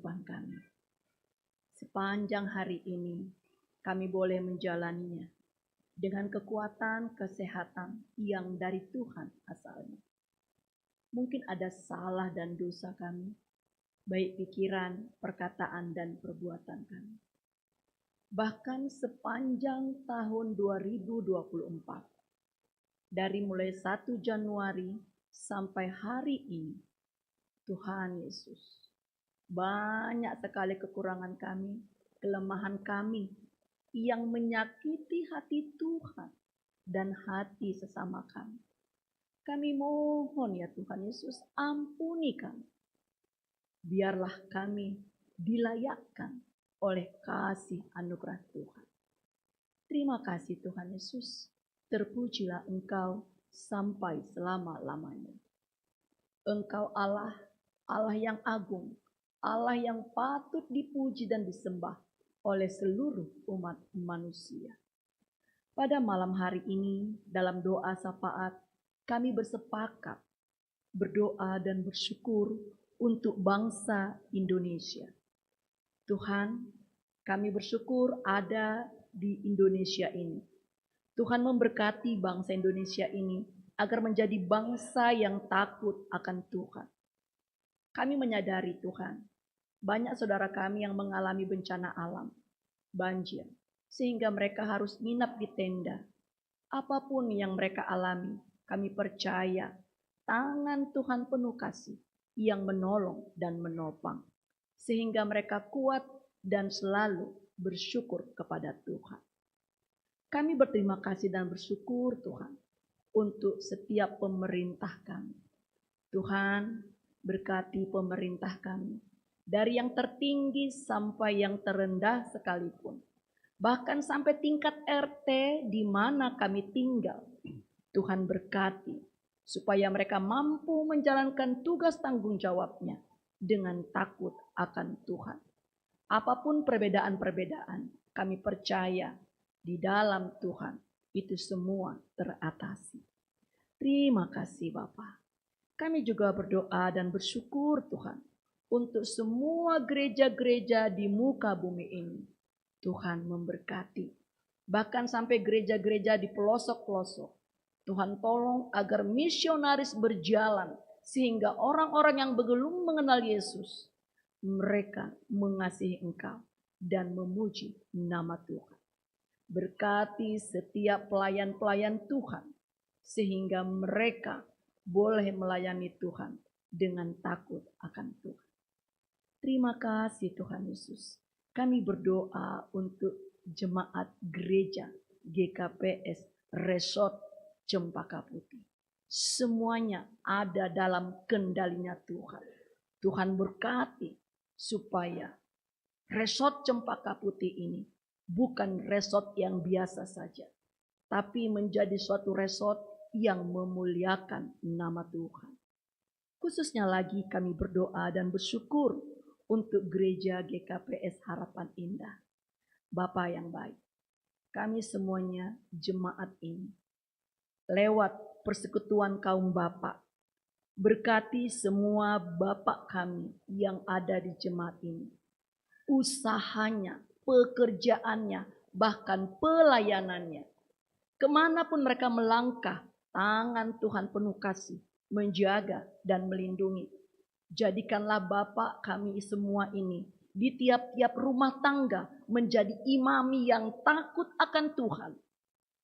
kehidupan kami. Sepanjang hari ini kami boleh menjalaninya dengan kekuatan kesehatan yang dari Tuhan asalnya. Mungkin ada salah dan dosa kami, baik pikiran, perkataan, dan perbuatan kami. Bahkan sepanjang tahun 2024, dari mulai 1 Januari sampai hari ini, Tuhan Yesus, banyak sekali kekurangan kami, kelemahan kami yang menyakiti hati Tuhan dan hati sesama kami. Kami mohon ya Tuhan Yesus, ampuni kami. Biarlah kami dilayakkan oleh kasih anugerah Tuhan. Terima kasih Tuhan Yesus. Terpujilah Engkau sampai selama-lamanya. Engkau Allah, Allah yang agung, Allah yang patut dipuji dan disembah oleh seluruh umat manusia. Pada malam hari ini, dalam doa syafaat, kami bersepakat berdoa dan bersyukur untuk bangsa Indonesia. Tuhan, kami bersyukur ada di Indonesia ini. Tuhan memberkati bangsa Indonesia ini agar menjadi bangsa yang takut akan Tuhan. Kami menyadari Tuhan, banyak saudara kami yang mengalami bencana alam, banjir, sehingga mereka harus nginap di tenda. Apapun yang mereka alami, kami percaya tangan Tuhan penuh kasih yang menolong dan menopang, sehingga mereka kuat dan selalu bersyukur kepada Tuhan. Kami berterima kasih dan bersyukur Tuhan untuk setiap pemerintah kami. Tuhan, berkati pemerintah kami, dari yang tertinggi sampai yang terendah sekalipun. Bahkan sampai tingkat RT di mana kami tinggal. Tuhan berkati supaya mereka mampu menjalankan tugas tanggung jawabnya dengan takut akan Tuhan. Apapun perbedaan-perbedaan, kami percaya di dalam Tuhan itu semua teratasi. Terima kasih Bapa. Kami juga berdoa dan bersyukur Tuhan untuk semua gereja-gereja di muka bumi ini. Tuhan memberkati. Bahkan sampai gereja-gereja di pelosok-pelosok. Tuhan tolong agar misionaris berjalan sehingga orang-orang yang belum mengenal Yesus, mereka mengasihi Engkau dan memuji nama Tuhan. Berkati setiap pelayan-pelayan Tuhan sehingga mereka boleh melayani Tuhan dengan takut akan Tuhan. Terima kasih Tuhan Yesus. Kami berdoa untuk jemaat gereja GKPS Resort Cempaka Putih. Semuanya ada dalam kendalinya Tuhan. Tuhan berkati supaya Resort Cempaka Putih ini bukan resort yang biasa saja, tapi menjadi suatu resort yang memuliakan nama Tuhan. Khususnya lagi kami berdoa dan bersyukur untuk gereja GKPS Harapan Indah. Bapa yang baik, kami semuanya jemaat ini, lewat persekutuan kaum bapak, berkati semua bapak kami yang ada di jemaat ini. Usahanya, pekerjaannya, bahkan pelayanannya. Kemanapun mereka melangkah, tangan Tuhan penuh kasih, menjaga dan melindungi. Jadikanlah Bapak kami semua ini di tiap-tiap rumah tangga menjadi imami yang takut akan Tuhan,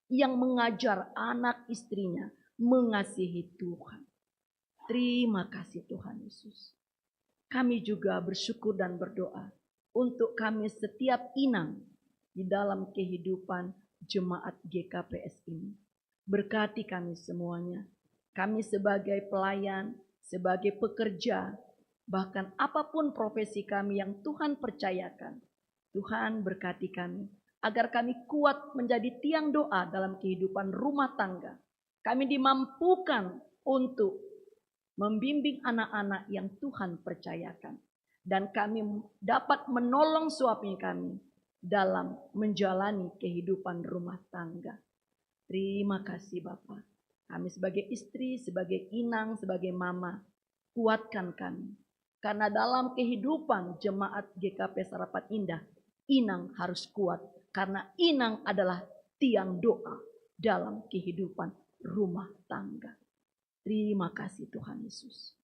yang mengajar anak istrinya mengasihi Tuhan. Terima kasih Tuhan Yesus. Kami juga bersyukur dan berdoa untuk kami setiap inang di dalam kehidupan jemaat GKPS ini. Berkati kami semuanya. Kami sebagai pelayan, sebagai pekerja, bahkan apapun profesi kami yang Tuhan percayakan. Tuhan berkati kami agar kami kuat menjadi tiang doa dalam kehidupan rumah tangga. Kami dimampukan untuk membimbing anak-anak yang Tuhan percayakan. Dan kami dapat menolong suami kami dalam menjalani kehidupan rumah tangga. Terima kasih Bapak. Kami sebagai istri, sebagai inang, sebagai mama, kuatkan kami. Karena dalam kehidupan jemaat GKP Sarapan Indah, inang harus kuat. Karena inang adalah tiang doa dalam kehidupan rumah tangga. Terima kasih Tuhan Yesus.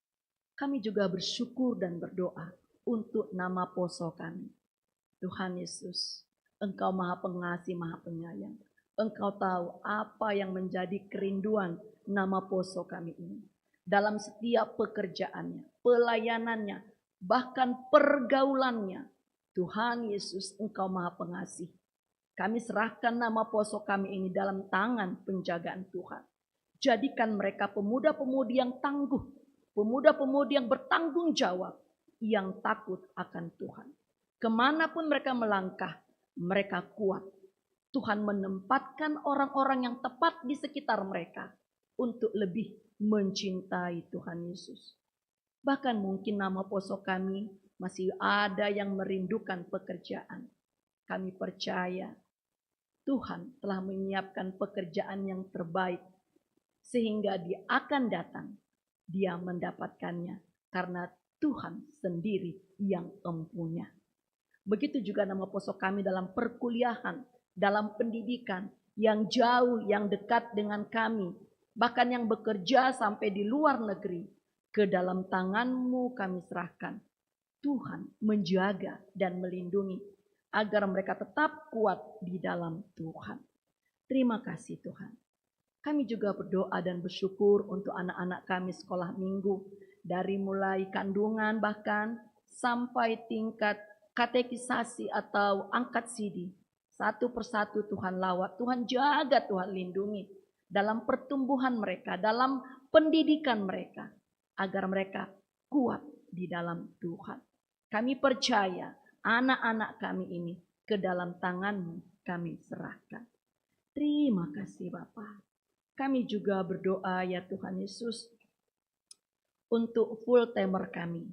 Kami juga bersyukur dan berdoa untuk nama poso kami. Tuhan Yesus, Engkau Maha Pengasih, Maha Penyayang. Engkau tahu apa yang menjadi kerinduan nama poso kami ini. Dalam setiap pekerjaannya, pelayanannya, bahkan pergaulannya. Tuhan Yesus, Engkau Maha Pengasih. Kami serahkan nama poso kami ini dalam tangan penjagaan Tuhan. Jadikan mereka pemuda-pemudi yang tangguh, pemuda-pemudi yang bertanggung jawab, yang takut akan Tuhan. Kemanapun mereka melangkah, mereka kuat. Tuhan menempatkan orang-orang yang tepat di sekitar mereka untuk lebih mencintai Tuhan Yesus. Bahkan mungkin nama poso kami masih ada yang merindukan pekerjaan. Kami percaya Tuhan telah menyiapkan pekerjaan yang terbaik. Sehingga dia akan datang, dia mendapatkannya karena Tuhan sendiri yang empunya. Begitu juga nama poso kami dalam perkuliahan, dalam pendidikan yang jauh, yang dekat dengan kami. Bahkan yang bekerja sampai di luar negeri. Ke dalam tangan-Mu kami serahkan. Tuhan menjaga dan melindungi agar mereka tetap kuat di dalam Tuhan. Terima kasih Tuhan. Kami juga berdoa dan bersyukur untuk anak-anak kami sekolah minggu. Dari mulai kandungan bahkan sampai tingkat katekisasi atau angkat sidi. Satu persatu Tuhan lawat, Tuhan jaga, Tuhan lindungi. Dalam pertumbuhan mereka, dalam pendidikan mereka. Agar mereka kuat di dalam Tuhan. Kami percaya anak-anak kami ini ke dalam tangan-Mu kami serahkan. Terima kasih Bapa. Kami juga berdoa ya Tuhan Yesus untuk full timer kami.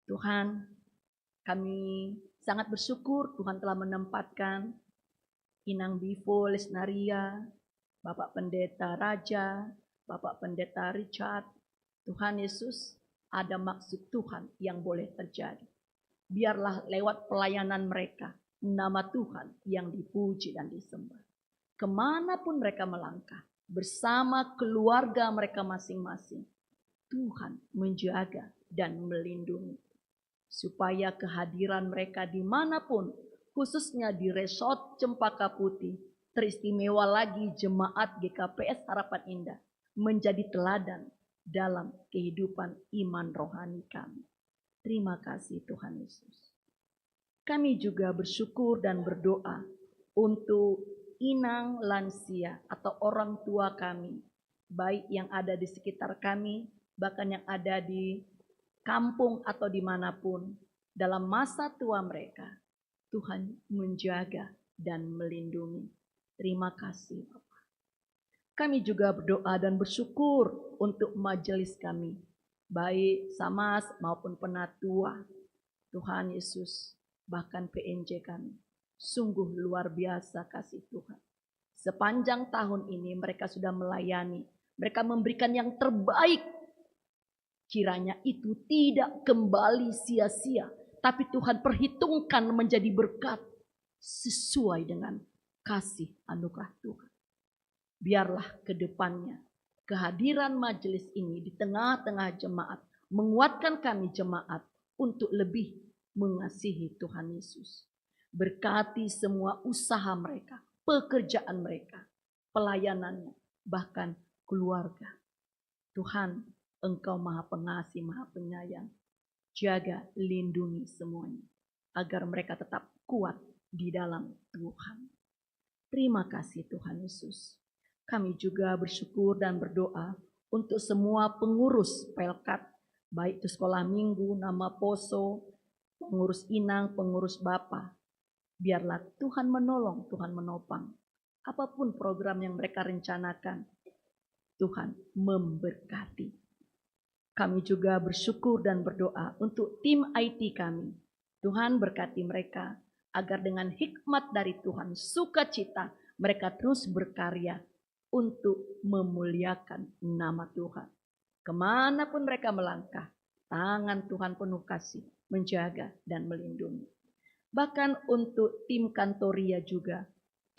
Tuhan, kami sangat bersyukur Tuhan telah menempatkan Inang Bivo Lesnaria, Bapak Pendeta Raja, Bapak Pendeta Richard. Tuhan Yesus, ada maksud Tuhan yang boleh terjadi. Biarlah lewat pelayanan mereka, nama Tuhan yang dipuji dan disembah. Kemanapun mereka melangkah, bersama keluarga mereka masing-masing, Tuhan menjaga dan melindungi. Supaya kehadiran mereka dimanapun, khususnya di Resort Cempaka Putih, teristimewa lagi jemaat GKPS Harapan Indah, menjadi teladan dalam kehidupan iman rohani kami. Terima kasih Tuhan Yesus. Kami juga bersyukur dan berdoa untuk inang lansia atau orang tua kami, baik yang ada di sekitar kami, bahkan yang ada di kampung atau dimanapun, dalam masa tua mereka, Tuhan menjaga dan melindungi. Terima kasih Bapak. Kami juga berdoa dan bersyukur untuk majelis kami, baik Samas maupun Penatua. Tuhan Yesus, bahkan PNJ kami, sungguh luar biasa kasih Tuhan. Sepanjang tahun ini mereka sudah melayani, mereka memberikan yang terbaik. Kiranya itu tidak kembali sia-sia, tapi Tuhan perhitungkan menjadi berkat sesuai dengan kasih anugerah Tuhan. Biarlah ke depannya kehadiran majelis ini di tengah-tengah jemaat menguatkan kami jemaat untuk lebih mengasihi Tuhan Yesus. Berkati semua usaha mereka, pekerjaan mereka, pelayanannya, bahkan keluarga. Tuhan, Engkau Maha Pengasih, Maha Penyayang. Jaga, lindungi semuanya agar mereka tetap kuat di dalam Tuhan. Terima kasih Tuhan Yesus. Kami juga bersyukur dan berdoa untuk semua pengurus Pelkat, baik itu sekolah minggu, nama poso, pengurus inang, pengurus bapa. Biarlah Tuhan menolong, Tuhan menopang. Apapun program yang mereka rencanakan, Tuhan memberkati. Kami juga bersyukur dan berdoa untuk tim IT kami. Tuhan berkati mereka agar dengan hikmat dari Tuhan, sukacita, mereka terus berkarya untuk memuliakan nama Tuhan. Kemanapun mereka melangkah, Tangan Tuhan penuh kasih, menjaga dan melindungi. Bahkan untuk tim Kantoria juga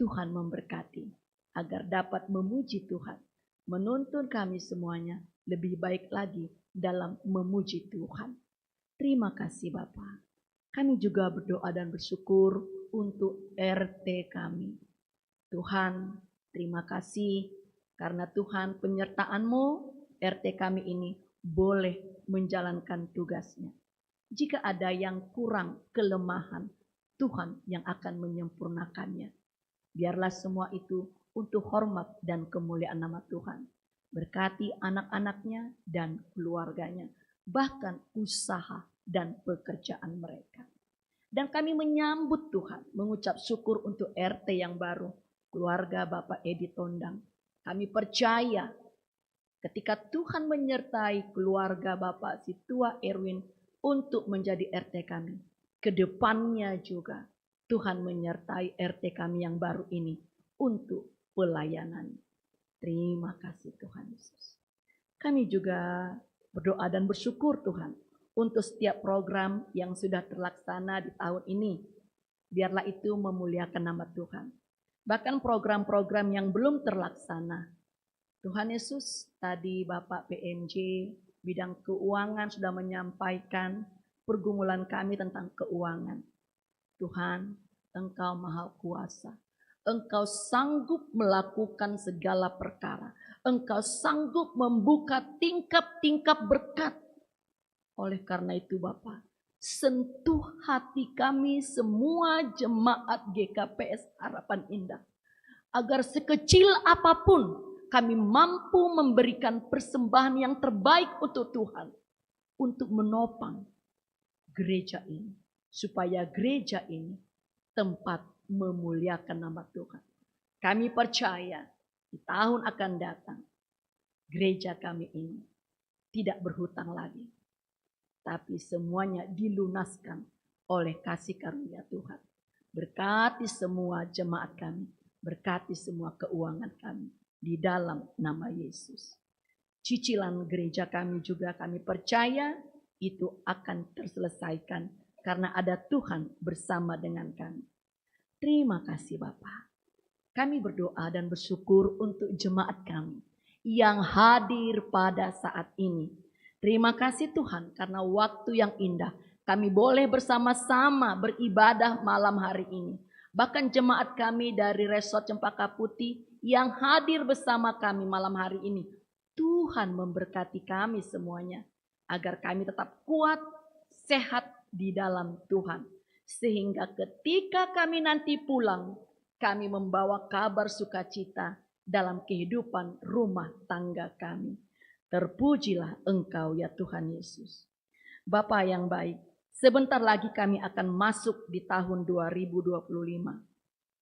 Tuhan memberkati agar dapat memuji Tuhan, menuntun kami semuanya lebih baik lagi dalam memuji Tuhan. Terima kasih Bapa. Kami juga berdoa dan bersyukur untuk RT kami. Tuhan, terima kasih karena Tuhan penyertaan-Mu, RT kami ini boleh menjalankan tugasnya. Jika ada yang kurang, kelemahan, Tuhan yang akan menyempurnakannya. Biarlah semua itu untuk hormat dan kemuliaan nama Tuhan. Berkati anak-anaknya dan keluarganya, bahkan usaha dan pekerjaan mereka. Dan kami menyambut Tuhan, mengucap syukur untuk RT yang baru, keluarga Bapak Edi Tondang. Kami percaya ketika Tuhan menyertai keluarga Bapak si tua Erwin untuk menjadi RT kami, kedepannya juga Tuhan menyertai RT kami yang baru ini untuk pelayanan. Terima kasih Tuhan Yesus. Kami juga berdoa dan bersyukur Tuhan untuk setiap program yang sudah terlaksana di tahun ini. Biarlah itu memuliakan nama Tuhan. Bahkan program-program yang belum terlaksana. Tuhan Yesus, tadi Bapak PMJ bidang keuangan sudah menyampaikan pergumulan kami tentang keuangan. Tuhan, Engkau Maha Kuasa. Engkau sanggup melakukan segala perkara. Engkau sanggup membuka tingkap-tingkap berkat. Oleh karena itu Bapak, sentuh hati kami semua jemaat GKPS Harapan Indah. Agar sekecil apapun kami mampu memberikan persembahan yang terbaik untuk Tuhan. Untuk menopang gereja ini. Supaya gereja ini tempat memuliakan nama Tuhan. Kami percaya di tahun akan datang. Gereja kami ini tidak berhutang lagi. Tapi semuanya dilunaskan oleh kasih karunia Tuhan. Berkati semua jemaat kami. Berkati semua keuangan kami. Di dalam nama Yesus. Cicilan gereja kami juga kami percaya itu akan terselesaikan. Karena ada Tuhan bersama dengan kami. Terima kasih Bapak. Kami berdoa dan bersyukur untuk jemaat kami. Yang hadir pada saat ini. Terima kasih Tuhan karena waktu yang indah. Kami boleh bersama-sama beribadah malam hari ini. Bahkan jemaat kami dari Resort Cempaka Putih yang hadir bersama kami malam hari ini. Tuhan memberkati kami semuanya. Agar kami tetap kuat, sehat di dalam Tuhan. Sehingga ketika kami nanti pulang, kami membawa kabar sukacita dalam kehidupan rumah tangga kami. Terpujilah Engkau ya Tuhan Yesus. Bapa yang baik, sebentar lagi kami akan masuk di tahun 2025.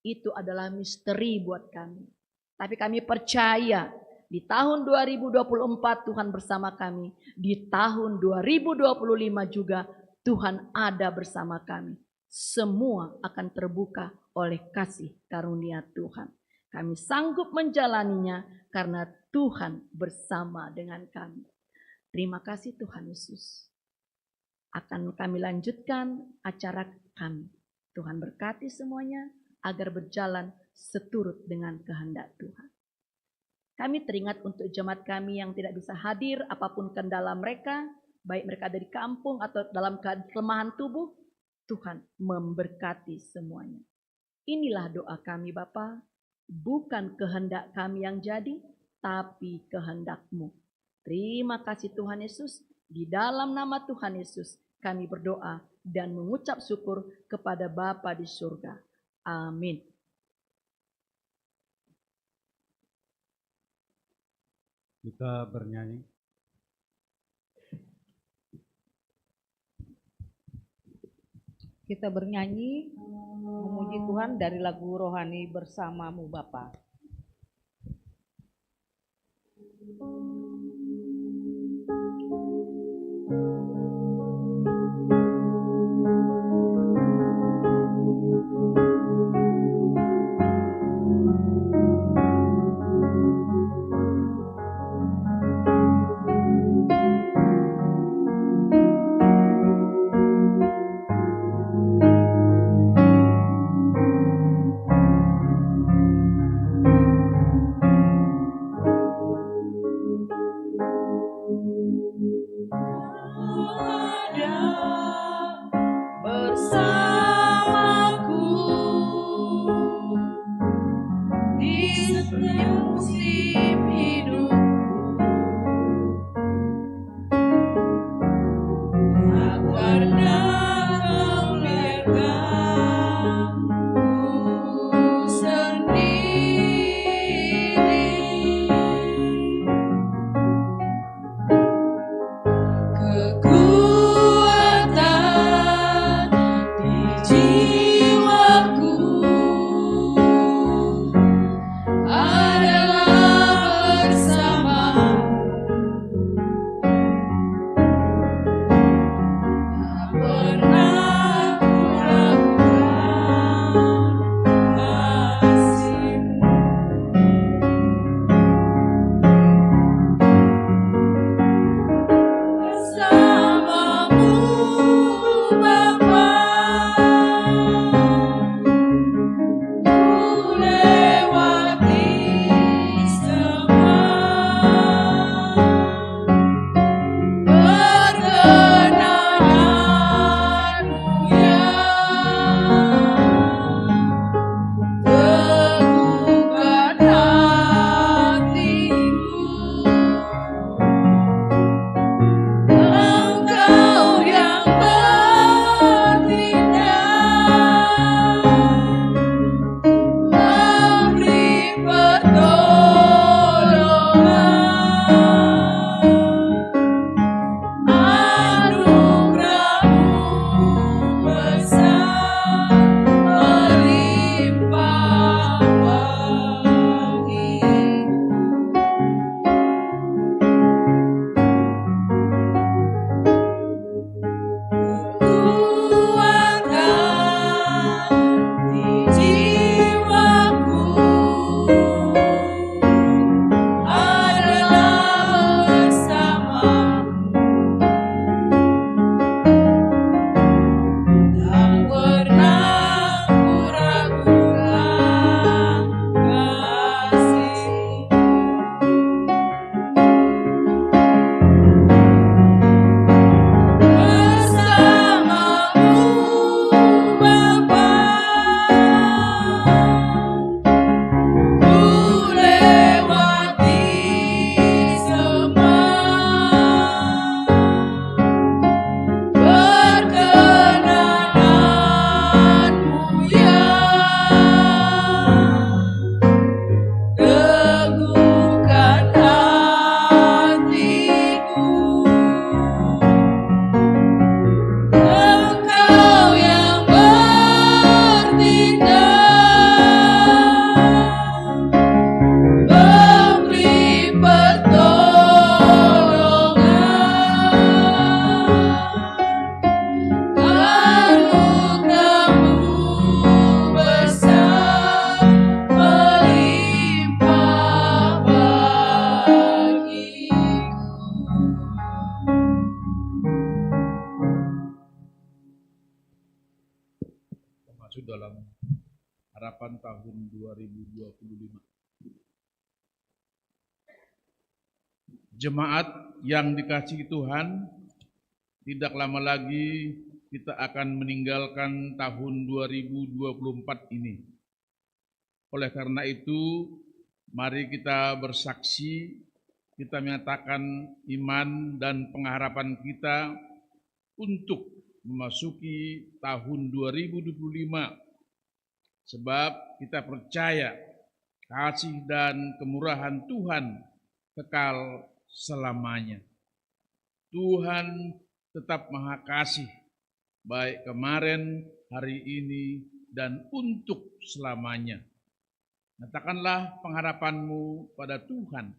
Itu adalah misteri buat kami. Tapi kami percaya di tahun 2024 Tuhan bersama kami. Di tahun 2025 juga Tuhan ada bersama kami. Semua akan terbuka oleh kasih karunia Tuhan. Kami sanggup menjalaninya karena Tuhan bersama dengan kami. Terima kasih Tuhan Yesus. Akan kami lanjutkan acara kami. Tuhan berkati semuanya agar berjalan seturut dengan kehendak Tuhan. Kami teringat untuk jemaat kami yang tidak bisa hadir apapun kendala mereka, baik mereka dari kampung atau dalam kelemahan tubuh, Tuhan memberkati semuanya. Inilah doa kami Bapa, bukan kehendak kami yang jadi, tapi kehendak-Mu. Terima kasih Tuhan Yesus, di dalam nama Tuhan Yesus kami berdoa dan mengucap syukur kepada Bapa di surga. Amin. Kita bernyanyi. Kita bernyanyi memuji Tuhan dari lagu rohani Bersamamu Bapa. musim hidupku. Tak pernah kau biarkan ku sendiri. Kekuatan di jiwaku adalah bersamamu. Tak pernah ku ragukan kasih-Mu. Bersamamu Bapa, ku lewati semua. Perkenananmu ya teguhkan hatiku. Engkau yang bertindak, memberi pertolongan. Anugerah-Mu besar melimpah bagiku. Kekuatan di jiwaku adalah bersamamu. Tak pernah ku ragukan kasih-Mu. Bersamamu Bapa, ku lewati semua. Perkenananmu ya teguhkan hatiku. Engkau yang bertindak, memberi pertolongan. Anugerah-Mu besar melimpah bagiku. Masuk dalam harapan tahun 2025. Jemaat yang dikasihi Tuhan, tidak lama lagi kita akan meninggalkan tahun 2024 ini. Oleh karena itu, mari kita bersaksi, kita menyatakan iman dan pengharapan kita untuk memasuki tahun 2025, sebab kita percaya kasih dan kemurahan Tuhan kekal selamanya. Tuhan tetap Maha Kasih, baik kemarin, hari ini, dan untuk selamanya. Nyatakanlah pengharapanmu pada Tuhan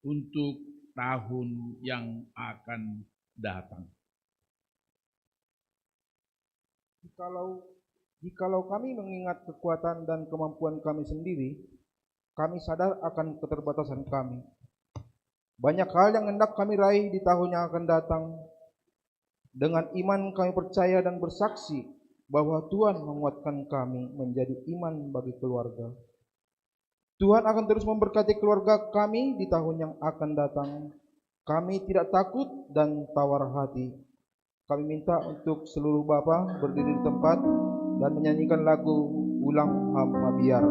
untuk tahun yang akan datang. Jikalau kami mengingat kekuatan dan kemampuan kami sendiri, kami sadar akan keterbatasan kami. Banyak hal yang hendak kami raih di tahun yang akan datang. Dengan iman kami percaya dan bersaksi bahwa Tuhan menguatkan kami menjadi iman bagi keluarga. Tuhan akan terus memberkati keluarga kami di tahun yang akan datang. Kami tidak takut dan tawar hati. Kami minta untuk seluruh Bapa berdiri di tempat dan menyanyikan lagu Ulang Hamba Biar.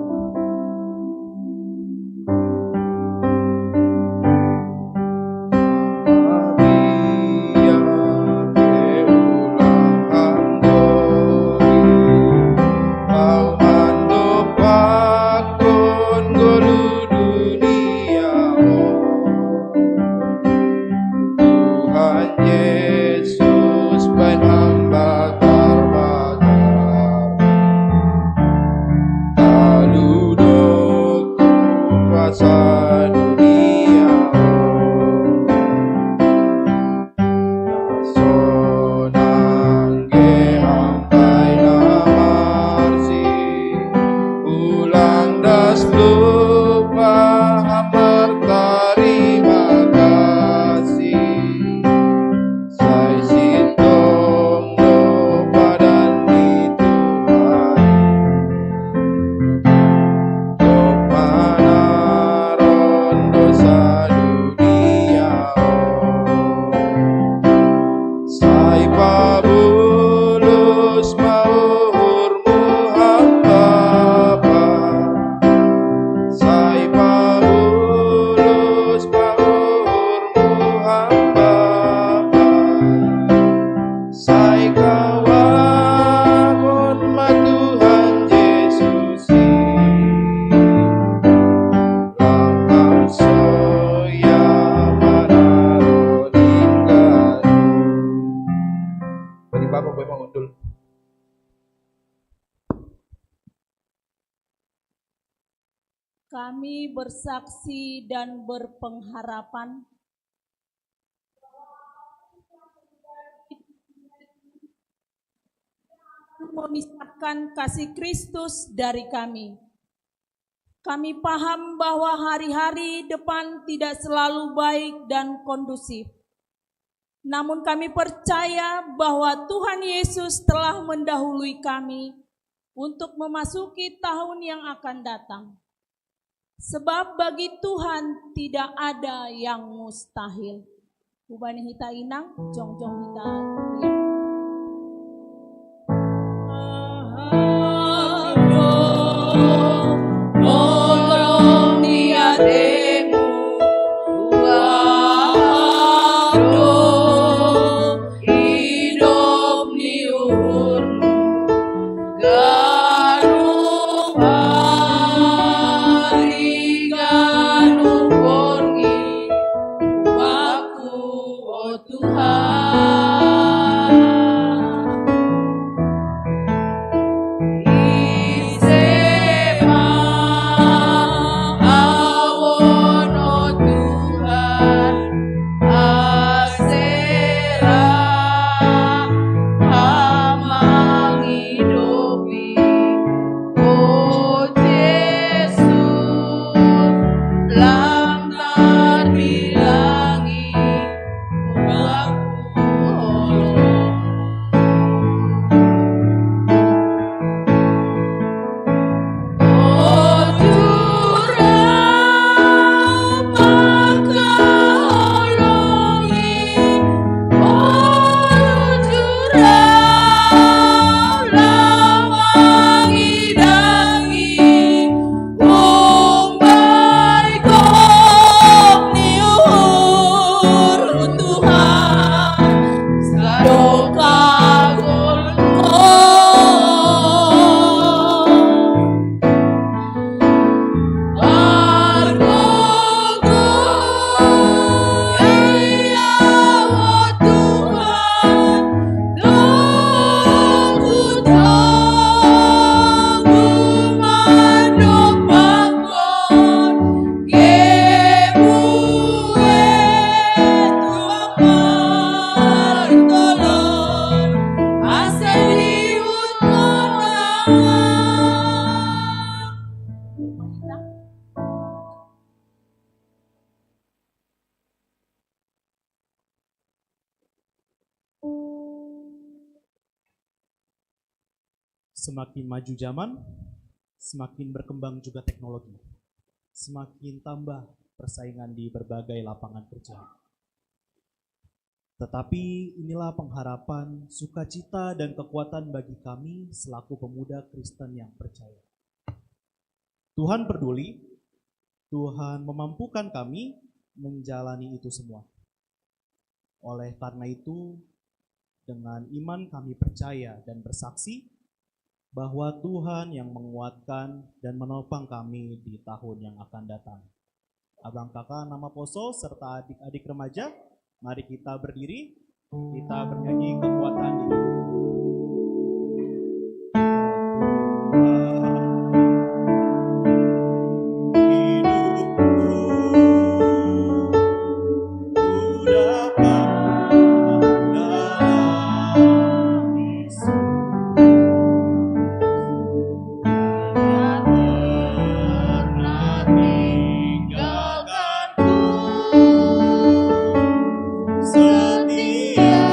Kami bersaksi dan berpengharapan memisahkan kasih Kristus dari kami. Kami paham bahwa hari-hari depan tidak selalu baik dan kondusif. Namun kami percaya bahwa Tuhan Yesus telah mendahului kami untuk memasuki tahun yang akan datang. Sebab bagi Tuhan tidak ada yang mustahil. Ubani hita inang, jong-jong hita lihat. Semakin maju zaman, semakin berkembang juga teknologi. Semakin tambah persaingan di berbagai lapangan kerja. Tetapi inilah pengharapan, sukacita, dan kekuatan bagi kami selaku pemuda Kristen yang percaya. Tuhan peduli, Tuhan memampukan kami menjalani itu semua. Oleh karena itu, dengan iman kami percaya dan bersaksi bahwa Tuhan yang menguatkan dan menopang kami di tahun yang akan datang. Abang kakak nama Poso serta adik-adik remaja, mari kita berdiri, kita bernyanyi kekuatan di Setia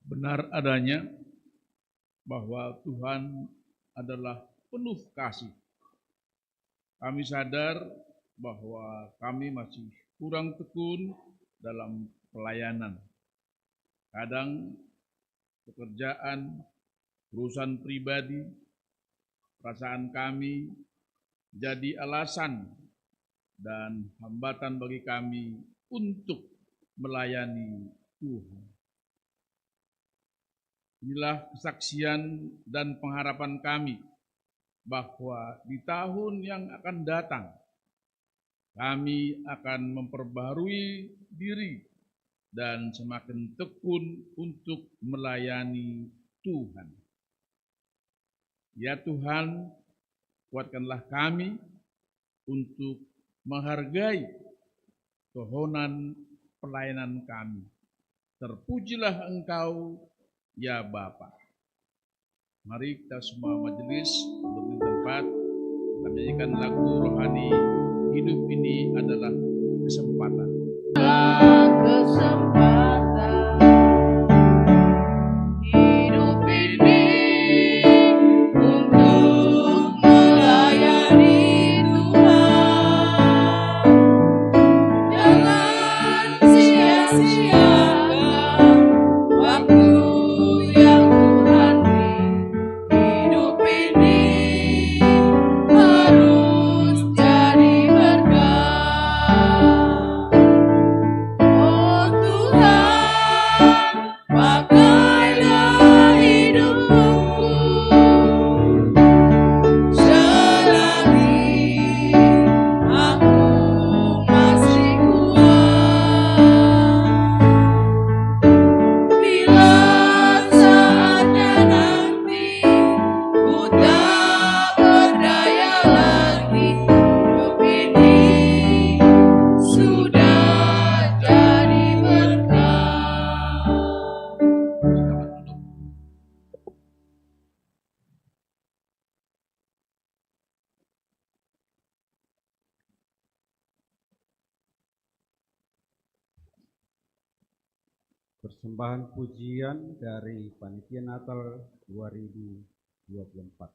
Benar adanya bahwa Tuhan adalah penuh kasih. Kami sadar bahwa kami masih kurang tekun dalam pelayanan. Kadang pekerjaan, urusan pribadi, perasaan kami jadi alasan dan hambatan bagi kami untuk melayani Tuhan. Inilah kesaksian dan pengharapan kami bahwa di tahun yang akan datang kami akan memperbaharui diri dan semakin tekun untuk melayani Tuhan. Ya Tuhan, kuatkanlah kami untuk menghargai kehonan pelayanan kami. Terpujilah Engkau, ya Bapa. Mari kita semua majelis berdiri tempat, kita nyanyikan lagu rohani. Hidup ini adalah kesempatan. Kesempatan hidup ini untuk melayani Tuhan. Jangan sia-siakan waktu yang Tuhan beri. Hidup ini harus jadi berkah. Oh Tuhan, pakailah hidupku selagi aku masih kuat. Bila saatnya nanti ku tak berdaya lagi, hidup ini sudah jadi berkah. Persembahan pujian dari Panitia Natal 2024.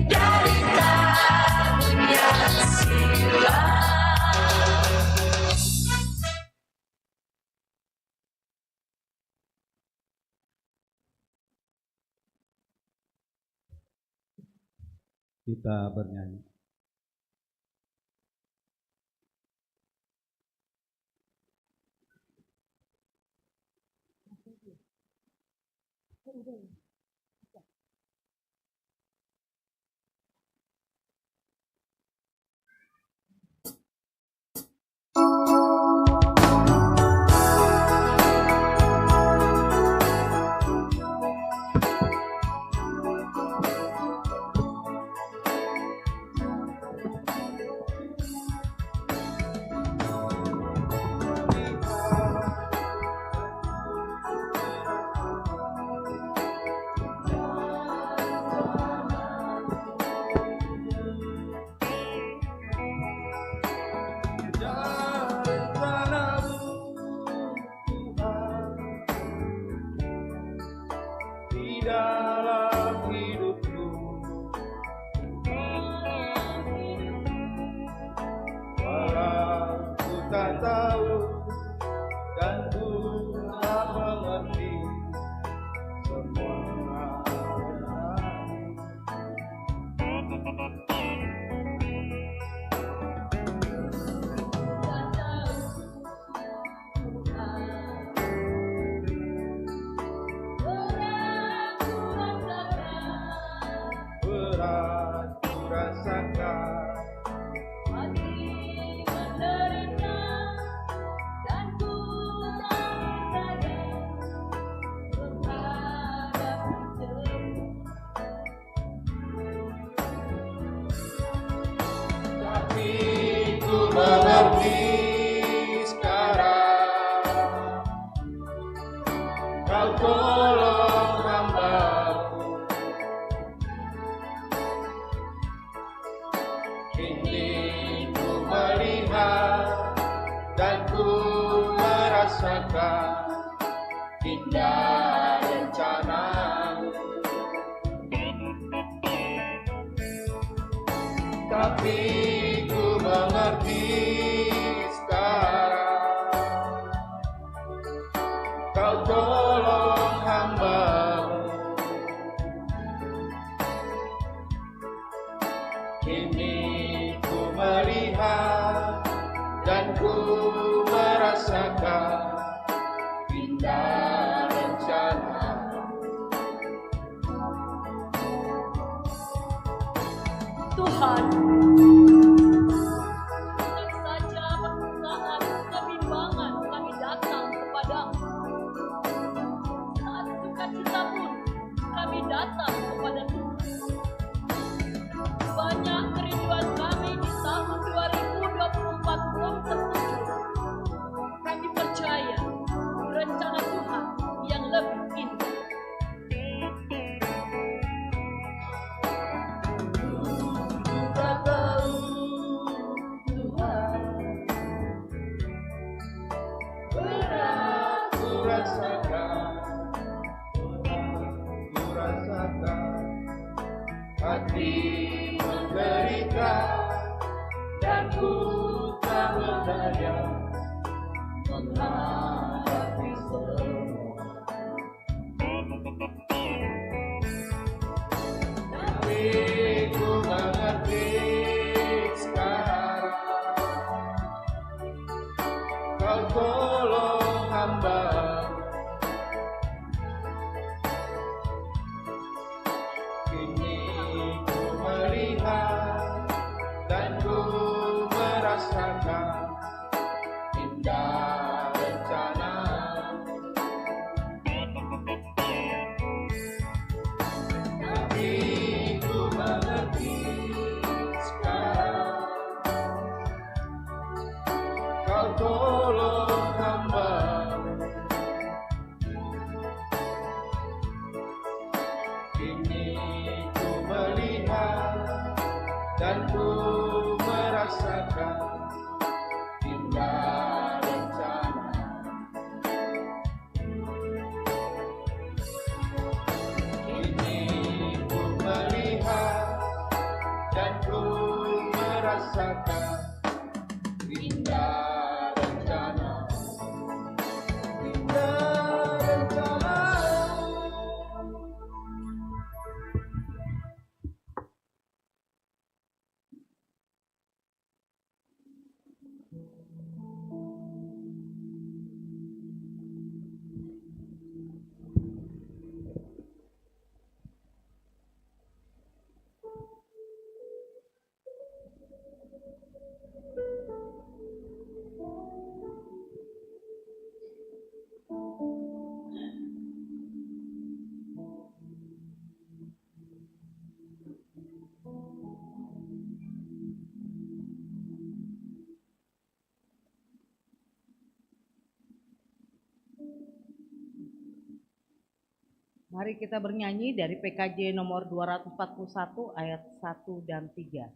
dari tahunnya silam. Kita bernyanyi. Tuhan, sejak saja saat kebimbangan kami datang kepadamu, saat sukacita pun kami datang kepada Tuhan. Banyak kerinduan kami di tahun 2024 belum terwujud. Kami percaya rencana Tuhan yang lebih indah. Hati menderita dan ku tak berdaya menghadapi semua. Tapi ku mengerti sekarang, Kau tolong hamba. Tolong hamba, kini ku melihat dan ku merasakan indah rencana. Kini ku melihat dan ku merasakan indah rencana. Indah rencana. Mari kita bernyanyi dari PKJ nomor 241 ayat 1 dan 3.